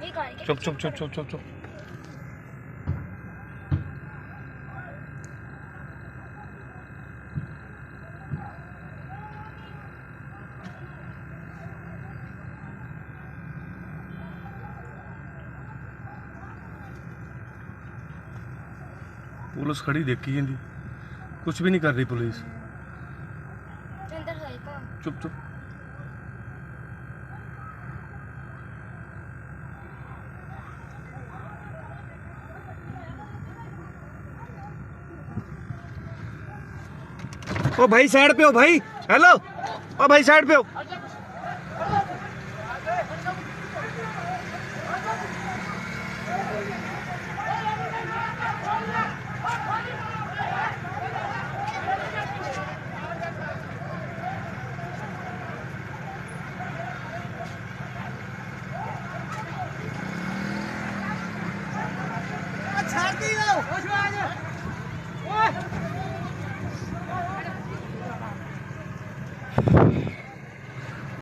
चुप चुप चुप चुप चुप चुप। पुलिस खड़ी देखी जाती, कुछ भी नहीं कर रही पुलिस। चुप चुप। ओ भाई साइड पे हो भाई। हेलो ओ भाई साइड पे हो। छाड़ दी